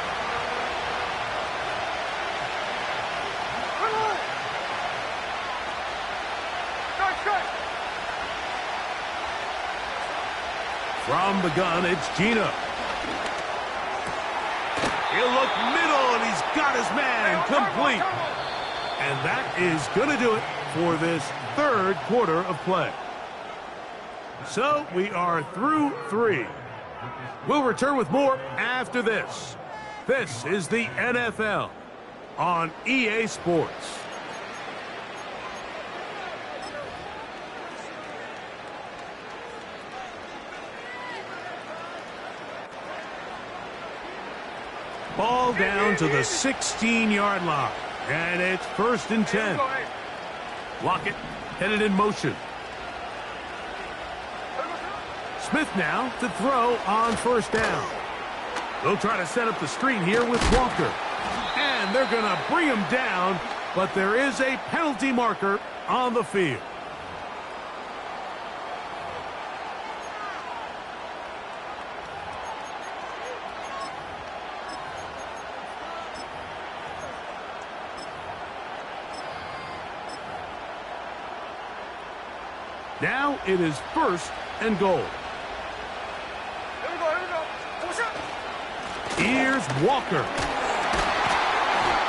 From the gun, it's Gino. He'll look middle, and he's got his man complete. And that is going to do it for this third quarter of play. So we are through 3. We'll return with more after this. This is the NFL on EA Sports. Ball down to the 16-yard line. And it's first and 10. Lockett headed in motion. Smith now to throw on first down. They'll try to set up the screen here with Walker. And they're going to bring him down, but there is a penalty marker on the field. Now it is first and goal. Here's Walker.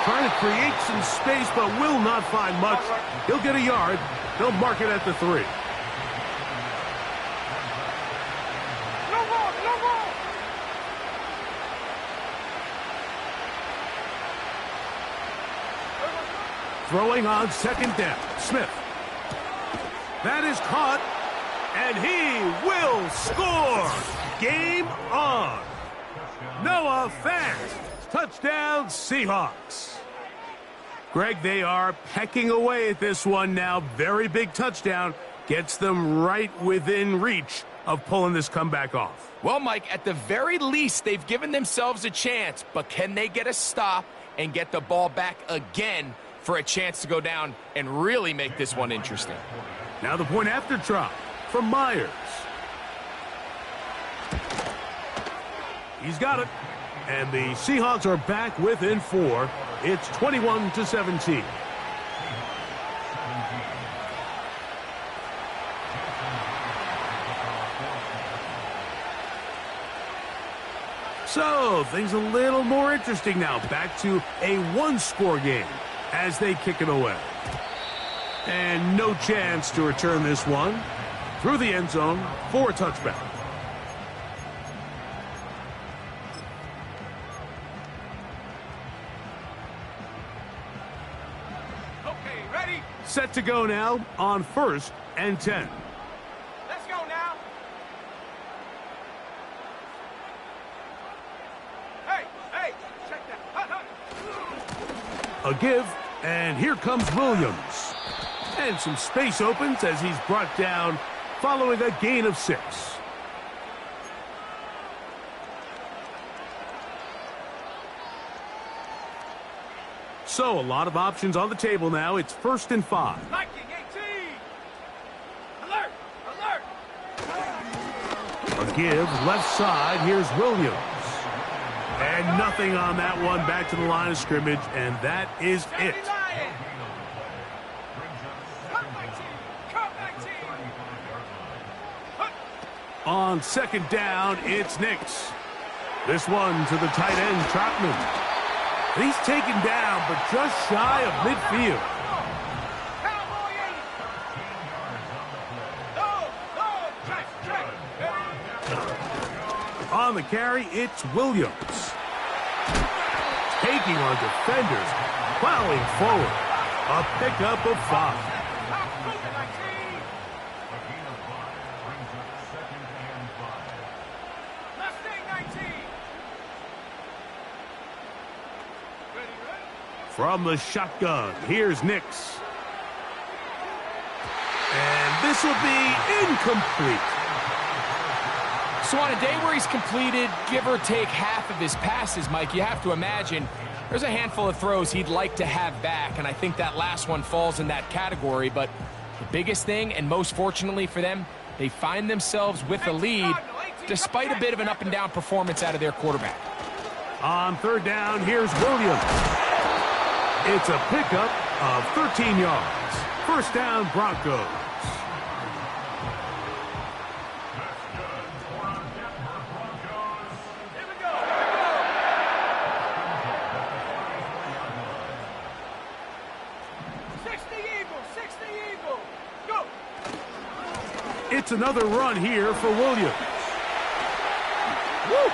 Trying to create some space, but will not find much. He'll get a yard. They'll mark it at the 3. No ball. Throwing on second down. Smith. That is caught, and he will score. Game on. Noah Fant. Touchdown, Seahawks. Greg, they are pecking away at this one now. Very big touchdown. Gets them right within reach of pulling this comeback off. Well, Mike, at the very least, they've given themselves a chance, but can they get a stop and get the ball back again for a chance to go down and really make this one interesting? Now the point after try from Myers. He's got it. And the Seahawks are back within 4. It's 21-17. So, things a little more interesting now. Back to a one-score game as they kick it away. And no chance to return this one through the end zone for a touchback. Okay, ready? Set to go now on 1st and 10. Let's go now. Hey, check that. A give, and here comes Williams. And some space opens as he's brought down following a gain of 6. So a lot of options on the table now. It's 1st and 5. Liking 18. Alert, alert. A give, left side. Here's Williams. And nothing on that one. Back to the line of scrimmage, and that is it. On 2nd down, it's Nix. This one to the tight end, Trotman. He's taken down, but just shy of midfield. On the carry, it's Williams. Taking on defenders, plowing forward. A pickup of 5. From the shotgun, here's Nix. And this will be incomplete. So on a day where he's completed, give or take half of his passes, Mike, you have to imagine there's a handful of throws he'd like to have back, and I think that last one falls in that category. But the biggest thing, and most fortunately for them, they find themselves with a lead despite a bit of an up-and-down performance out of their quarterback. On 3rd down, here's Williams. It's a pickup of 13 yards. 1st down, Broncos. Here we go. 60 Eagle. Go. It's another run here for Williams. Woo!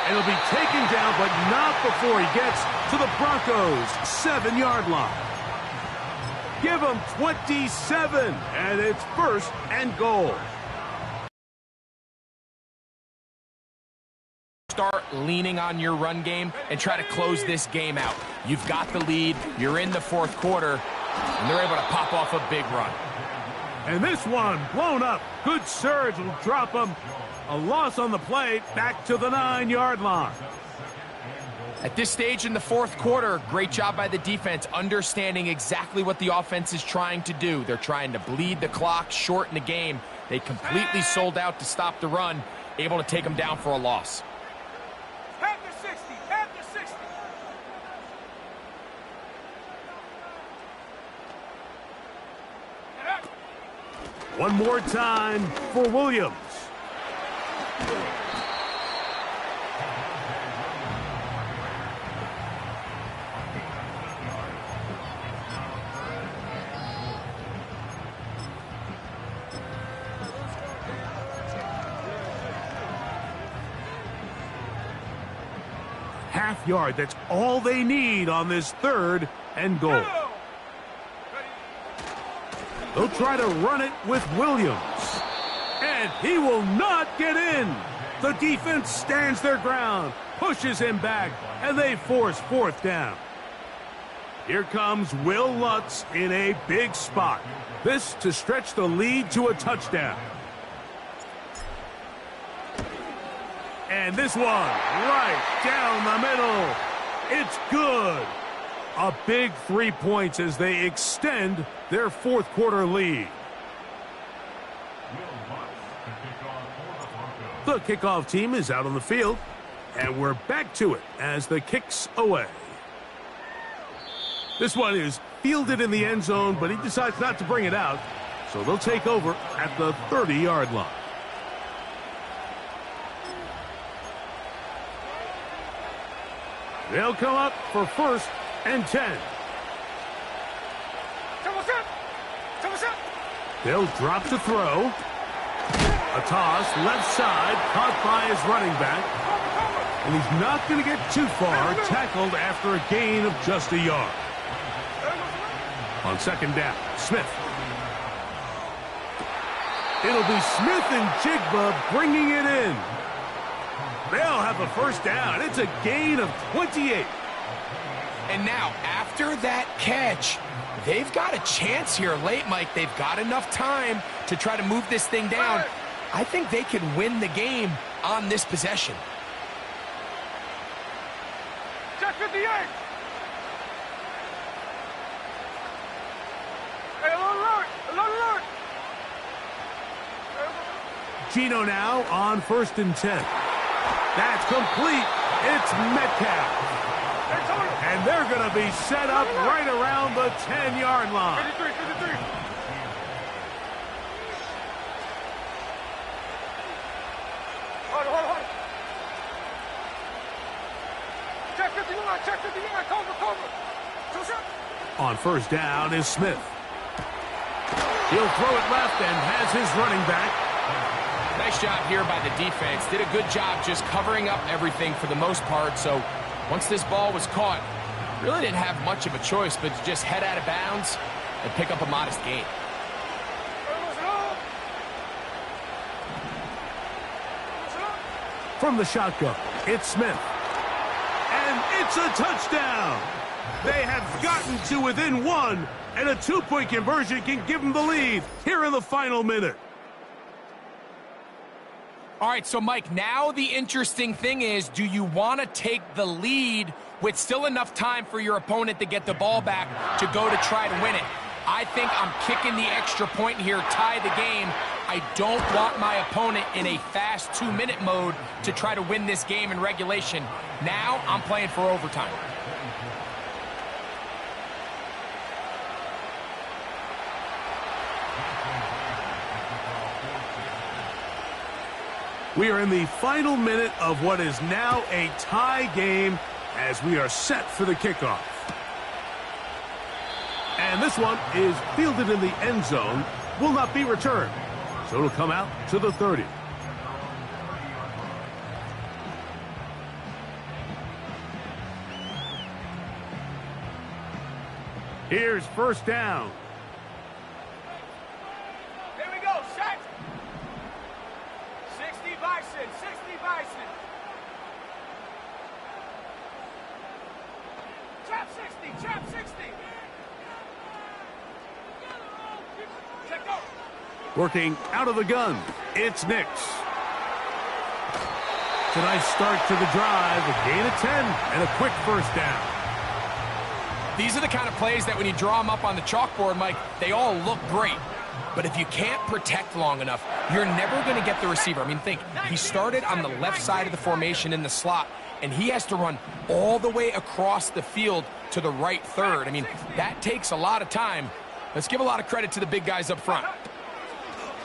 And he'll be taken down, but not before he gets to the Broncos' 7-yard line. Give him 27, and it's 1st and goal. Start leaning on your run game and try to close this game out. You've got the lead, you're in the 4th quarter, and they're able to pop off a big run. And this one blown up. Good surge will drop him. A loss on the play, back to the 9-yard line. At this stage in the 4th quarter, great job by the defense, understanding exactly what the offense is trying to do. They're trying to bleed the clock, shorten the game. They completely sold out to stop the run, able to take them down for a loss. Panther 60. One more time for Williams. Half yard, that's all they need on this 3rd and goal. They'll try to run it with Williams. And he will not get in. The defense stands their ground, pushes him back, and they force 4th down. Here comes Will Lutz in a big spot. This to stretch the lead to a touchdown. And this one right down the middle. It's good. A big 3 points as they extend their 4th quarter lead. The The kickoff team is out on the field, and we're back to it as the kick's away. This one is fielded in the end zone, but he decides not to bring it out, so they'll take over at the 30-yard line. They'll come up for 1st and 10. They'll drop to throw. A toss, left side, caught by his running back. And he's not going to get too far, tackled after a gain of just a yard. On 2nd down, Smith. It'll be Smith and Jigba bringing it in. They'll have a 1st down. It's a gain of 28. And now, after that catch, they've got a chance here late, Mike. They've got enough time to try to move this thing down. I think they can win the game on this possession. Check 58. Hey, alert. Gino now on 1st and 10. That's complete. It's Metcalf. And they're going to be set up right around the 10-yard line. 53. Hold on. Check 59. Cover. On 1st down is Smith. He'll throw it left and has his running back. Nice job here by the defense. Did a good job just covering up everything for the most part. So once this ball was caught, really didn't have much of a choice but to just head out of bounds and pick up a modest gain. From the shotgun, it's Smith. And it's a touchdown. They have gotten to within 1, and a 2-point conversion can give them the lead here in the final minute. All right, so Mike, now the interesting thing is, do you want to take the lead with still enough time for your opponent to get the ball back to go to try to win it? I think I'm kicking the extra point here, tie the game. I don't want my opponent in a fast 2-minute mode to try to win this game in regulation. Now I'm playing for overtime. We are in the final minute of what is now a tie game as we are set for the kickoff. And this one is fielded in the end zone, will not be returned. So it'll come out to the 30. Here's 1st down. Here we go, set. 60 Bison. Trap 60. Check go. Working out of the gun, it's Nix. It's a nice start to the drive, a gain of 10, and a quick 1st down. These are the kind of plays that when you draw them up on the chalkboard, Mike, they all look great. But if you can't protect long enough, you're never going to get the receiver. I mean, think, he started on the left side of the formation in the slot, and he has to run all the way across the field to the right third. I mean, that takes a lot of time. Let's give a lot of credit to the big guys up front.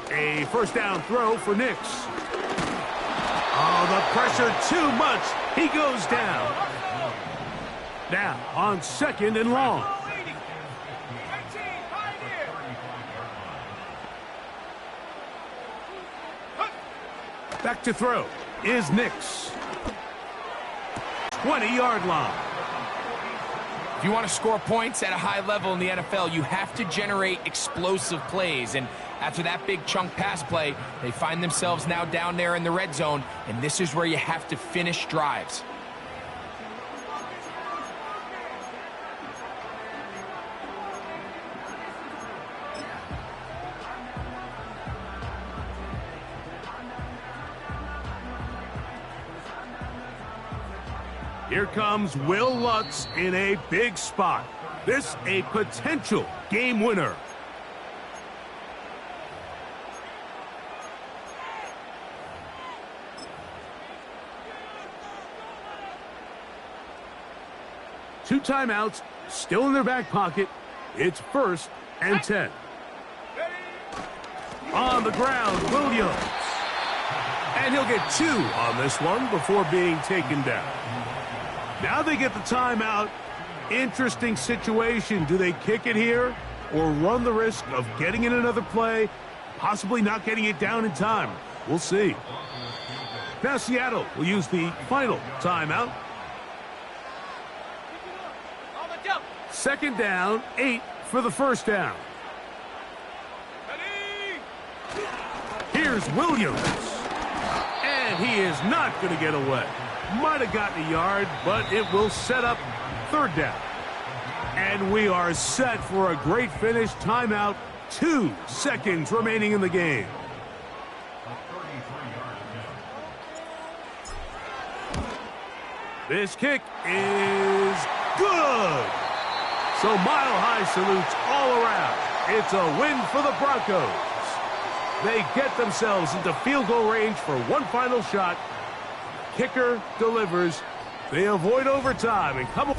A 1st down throw for Nix. Oh, the pressure too much. He goes down. Now on 2nd and long. Back to throw is Nix. 20-yard line. If you want to score points at a high level in the NFL, you have to generate explosive plays. And after that big chunk pass play, they find themselves now down there in the red zone, and this is where you have to finish drives. Here comes Will Lutz in a big spot. This a potential game winner. 2 timeouts still in their back pocket. It's 1st and 10. On the ground, Williams. And he'll get 2 on this one before being taken down. Now they get the timeout. Interesting situation. Do they kick it here or run the risk of getting in another play, possibly not getting it down in time? We'll see. Now Seattle will use the final timeout. 2nd down, 8 for the 1st down. Here's Williams. And he is not going to get away. Might have gotten a yard, but it will set up 3rd down. And we are set for a great finish. Timeout, 2 seconds remaining in the game. This kick is good. So mile-high salutes all around. It's a win for the Broncos. They get themselves into field goal range for one final shot. Kicker delivers. They avoid overtime and come